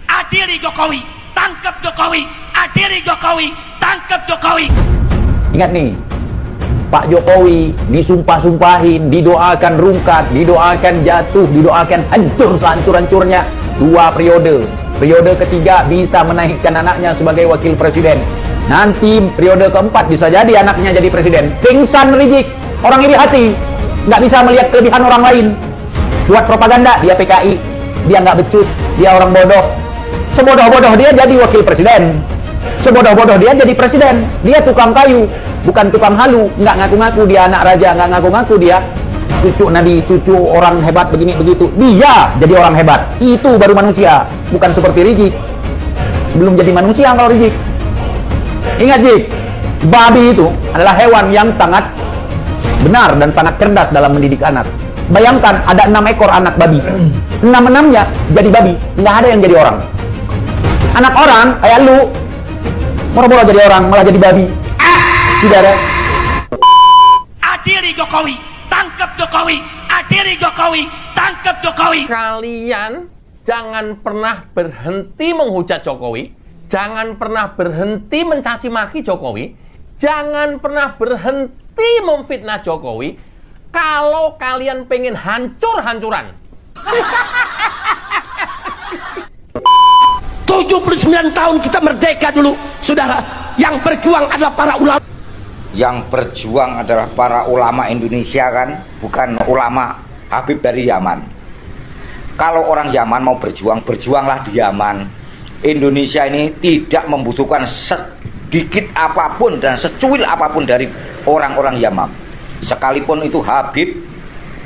Adili Jokowi, tangkap Jokowi. Adili Jokowi, tangkap Jokowi. Ingat nih, Pak Jokowi disumpah-sumpahin, didoakan rungkat, didoakan jatuh, didoakan hancur sehancur-hancurnya 2 periode. Periode ketiga bisa menaikkan anaknya sebagai wakil presiden. Nanti periode keempat bisa jadi anaknya jadi presiden. Pingsan Rizik, orang iri hati, nggak bisa melihat kelebihan orang lain. Buat propaganda, dia PKI, dia nggak becus, dia orang bodoh. Sebodoh-bodoh dia jadi wakil presiden. Sebodoh-bodoh dia jadi presiden. Dia tukang kayu, bukan tukang halu. Nggak ngaku-ngaku dia anak raja, nggak ngaku-ngaku dia cucu nabi, cucu orang hebat begini begitu. Dia jadi orang hebat. Itu baru manusia, bukan seperti Rizik. Belum jadi manusia kalau Rizik. Ingat Jik, babi itu adalah hewan yang sangat benar dan sangat cerdas dalam mendidik anak. Bayangkan ada 6 ekor anak babi, 6-6-nya jadi babi, nggak ada yang jadi orang. Anak orang kayak lu, moro-moro jadi orang, malah jadi babi. Saudara. Adili Jokowi, tangkap Jokowi. Adili Jokowi, tangkap Jokowi. Kalian jangan pernah berhenti menghujat Jokowi. Jangan pernah berhenti mencaci maki Jokowi. Jangan pernah berhenti memfitnah Jokowi. Kalau kalian pengen hancur-hancuran. 79 tahun kita merdeka dulu, saudara. Yang berjuang adalah para ulama. Yang berjuang adalah para ulama Indonesia kan, bukan ulama Habib dari Yaman. Kalau orang Yaman mau berjuang, berjuanglah di Yaman. Indonesia ini tidak membutuhkan sedikit apapun dan secuil apapun dari orang-orang Yaman. Sekalipun itu Habib,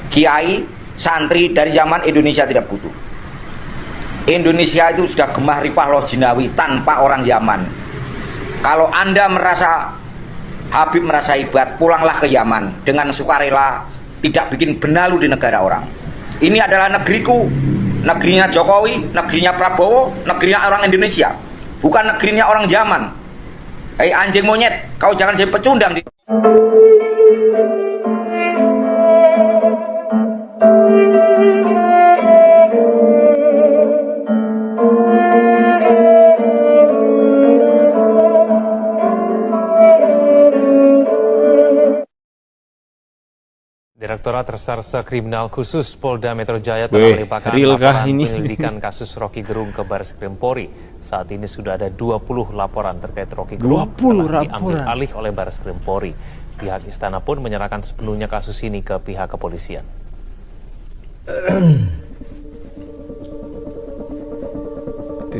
kiai, santri dari Yaman, Indonesia tidak butuh. Indonesia itu sudah gemah ripah loh jinawi tanpa orang Yaman. Kalau Anda merasa Habib merasa hebat, pulanglah ke Yaman dengan sukarela, tidak bikin benalu di negara orang. Ini adalah negeriku, negerinya Jokowi, negerinya Prabowo, negerinya orang Indonesia, bukan negerinya orang Yaman. Hei anjing monyet, kau jangan jadi pecundang. Direktorat Reserse Kriminal Khusus Polda Metro Jaya telah melimpahkan laporan penyelidikan kasus Rocky Gerung ke Barreskrim Polri. Saat ini sudah ada 20 laporan terkait Rocky Gerung telah diambil alih oleh Barreskrim Polri. Pihak istana pun menyerahkan sepenuhnya kasus ini ke pihak kepolisian.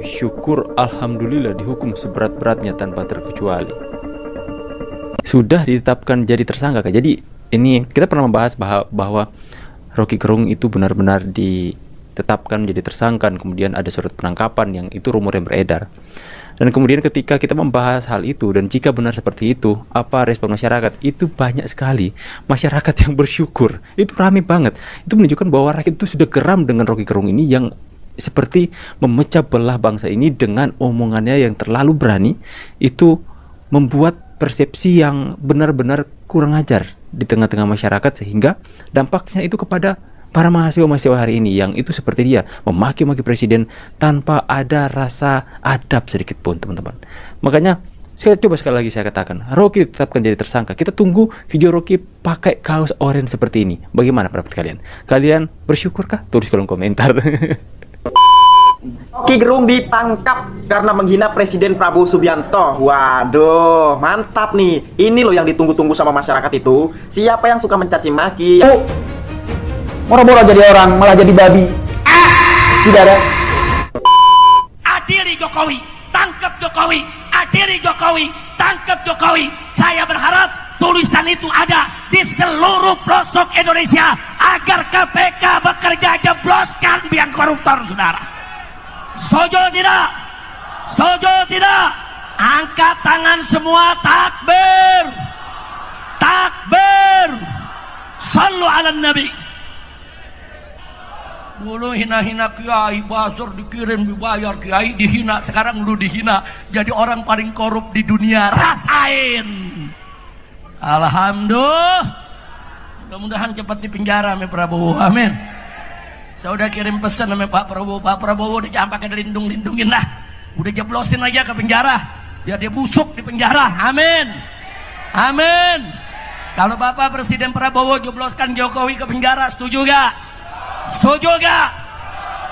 Syukur alhamdulillah dihukum seberat-beratnya tanpa terkecuali. Sudah ditetapkan jadi tersangka. Jadi ini kita pernah membahas bahwa Rocky Gerung itu benar-benar ditetapkan menjadi tersangka, kemudian ada surat penangkapan yang itu rumor yang beredar. Dan kemudian ketika kita membahas hal itu dan jika benar seperti itu, apa respon masyarakat? Itu banyak sekali masyarakat yang bersyukur. Itu ramai banget. Itu menunjukkan bahwa rakyat itu sudah geram dengan Rocky Gerung ini yang seperti memecah belah bangsa ini dengan omongannya yang terlalu berani. Itu membuat persepsi yang benar-benar kurang ajar di tengah-tengah masyarakat, sehingga dampaknya itu kepada para mahasiswa-mahasiswa hari ini yang itu seperti dia memaki-maki presiden tanpa ada rasa adab sedikit pun, teman-teman. Makanya coba sekali lagi saya katakan, Rocky ditetapkan jadi tersangka. Kita tunggu video Rocky pakai kaos oranye seperti ini. Bagaimana pendapat kalian? Kalian bersyukurkah? Tulis kolom komentar. Rocky Gerung ditangkap karena menghina Presiden Prabowo Subianto. Waduh, mantap nih. Ini loh yang ditunggu-tunggu sama masyarakat itu. Siapa yang suka mencaci maki? Moro-moro jadi orang, malah jadi babi. Saudara. Adili Jokowi, tangkap Jokowi. Adili Jokowi, tangkap Jokowi. Saya berharap tulisan itu ada di seluruh pelosok Indonesia agar KPK bekerja jebloskan biang koruptor, saudara. Setuju tidak? Setuju tidak? Angkat tangan semua, takbir. Takbir. Sallu ala Nabi. Dulu hina-hina kiai, bazar dikirim dibayar, kiai dihina, sekarang lu dihina, jadi orang paling korup di dunia. Rasain. Alhamdulillah. Mudah-mudahan cepat dipenjara, Prabowo. Amin. Saya udah kirim pesan sama Pak Prabowo jangan pakai dilindung-lindungin lah. Udah jeblosin aja ke penjara, biar dia busuk di penjara. Amin. Amin. Kalau Bapak Presiden Prabowo jebloskan Jokowi ke penjara, setuju gak? Setuju gak?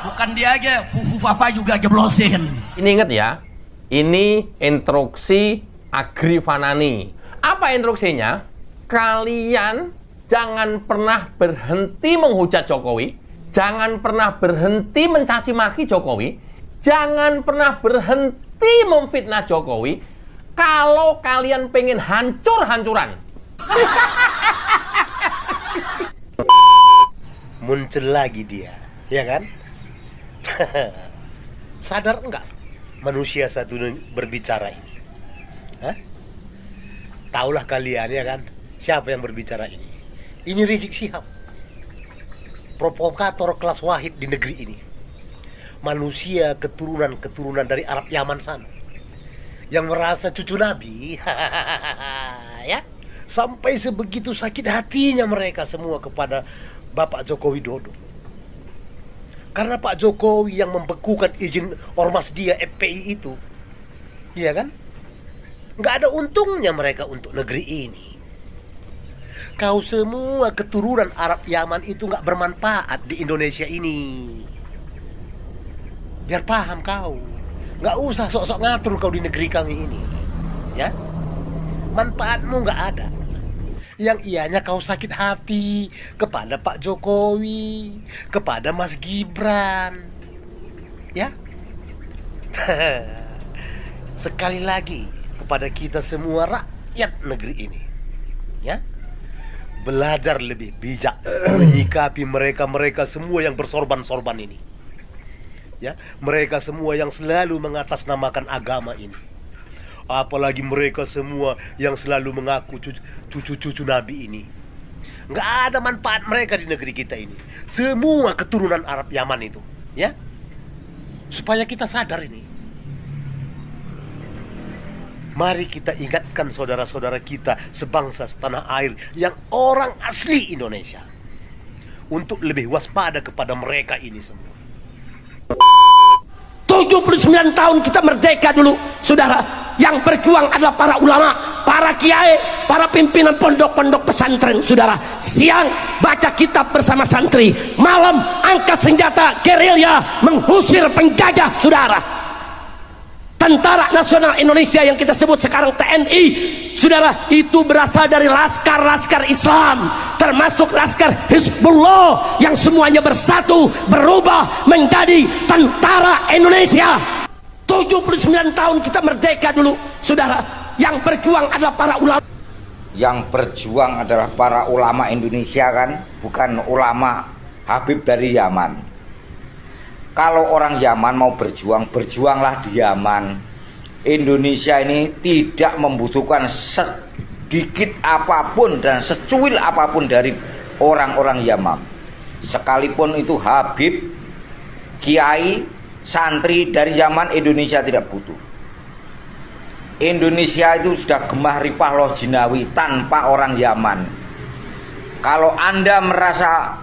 Bukan dia aja, Fufu Fafa juga jeblosin. Ini ingat ya, ini instruksi Agri Fanani. Apa instruksinya? Kalian jangan pernah berhenti menghujat Jokowi, jangan pernah berhenti mencaci maki Jokowi, jangan pernah berhenti memfitnah Jokowi. Kalau kalian pengen hancur-hancuran. Muncul lagi dia, ya kan? Sadar enggak manusia satu berbicara ini? Hah? Taulah kalian, ya kan? Siapa yang berbicara ini? Ini Rizik Syihab, provokator kelas wahid di negeri ini. Manusia keturunan dari Arab Yaman sana, yang merasa cucu Nabi. Ya, sampai sebegitu sakit hatinya mereka semua kepada Bapak Joko Widodo. Karena Pak Jokowi yang membekukan izin ormas dia FPI itu, iya kan? Nggak ada untungnya mereka untuk negeri ini. Kau semua keturunan Arab Yaman itu nggak bermanfaat di Indonesia ini. Biar paham kau. Nggak usah sok-sok ngatur kau di negeri kami ini. Ya, manfaatmu nggak ada. Yang ianya kau sakit hati kepada Pak Jokowi, kepada Mas Gibran. Ya. Sekali lagi kepada kita semua rakyat negeri ini. Ya. Belajar lebih bijak menyikapi mereka semua yang bersorban-sorban ini. Ya, mereka semua yang selalu mengatasnamakan agama ini. Apalagi mereka semua yang selalu mengaku cucu-cucu Nabi ini. Nggak ada manfaat mereka di negeri kita ini. Semua keturunan Arab Yaman itu, ya. Supaya kita sadar ini. Mari kita ingatkan saudara-saudara kita sebangsa setanah air yang orang asli Indonesia untuk lebih waspada kepada mereka ini semua. 79 tahun kita merdeka dulu, saudara. Yang berjuang adalah para ulama, para kiai, para pimpinan pondok-pondok pesantren, saudara. Siang baca kitab bersama santri, malam angkat senjata gerilya mengusir penjajah, saudara. Tentara Nasional Indonesia yang kita sebut sekarang TNI, saudara, itu berasal dari laskar-laskar Islam, termasuk laskar Hizbullah yang semuanya bersatu berubah menjadi tentara Indonesia. 79 tahun kita merdeka dulu, saudara. Yang berjuang adalah para ulama. Yang berjuang adalah para ulama Indonesia, kan, bukan ulama Habib dari Yaman. Kalau orang Yaman mau berjuang, berjuanglah di Yaman. Indonesia ini tidak membutuhkan sedikit apapun dan secuil apapun dari orang-orang Yaman. Sekalipun itu Habib, kiai, santri dari Yaman, Indonesia tidak butuh. Indonesia itu sudah gemah ripah loh jinawi tanpa orang Yaman. Kalau Anda merasa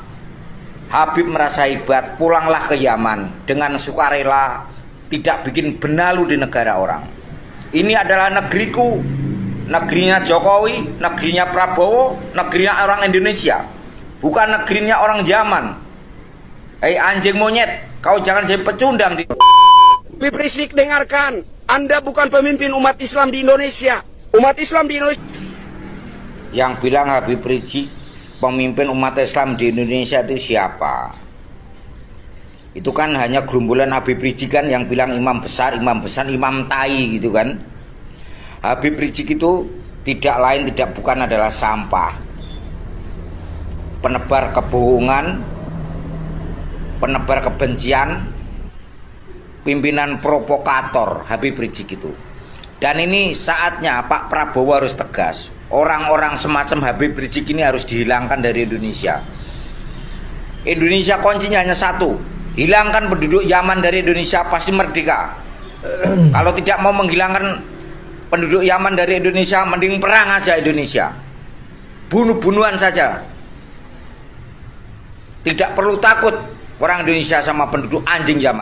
Habib merasa hebat, pulanglah ke Yaman dengan sukarela, tidak bikin benalu di negara orang. Ini adalah negeriku, negerinya Jokowi, negerinya Prabowo, negerinya orang Indonesia, bukan negerinya orang Yaman. Hei anjing monyet, kau jangan jadi pecundang di... Habib Rizik, dengarkan, Anda bukan pemimpin umat Islam di Indonesia. Umat Islam di Indonesia. Yang bilang Habib Rizik pemimpin umat Islam di Indonesia itu siapa? Itu kan hanya gerombolan Habib Rizik kan, yang bilang imam besar, imam tai gitu kan. Habib Rizik itu tidak lain tidak bukan adalah sampah, penebar kebohongan, penebar kebencian, pimpinan provokator Habib Rizik itu. Dan ini saatnya Pak Prabowo harus tegas. Orang-orang semacam Habib Rizik ini harus dihilangkan dari Indonesia. Indonesia kuncinya hanya satu, hilangkan penduduk Yaman dari Indonesia, pasti merdeka. Kalau tidak mau menghilangkan penduduk Yaman dari Indonesia, mending perang aja Indonesia, bunuh-bunuhan saja. Tidak perlu takut Orang Indonesia sama penduduk anjing Yaman.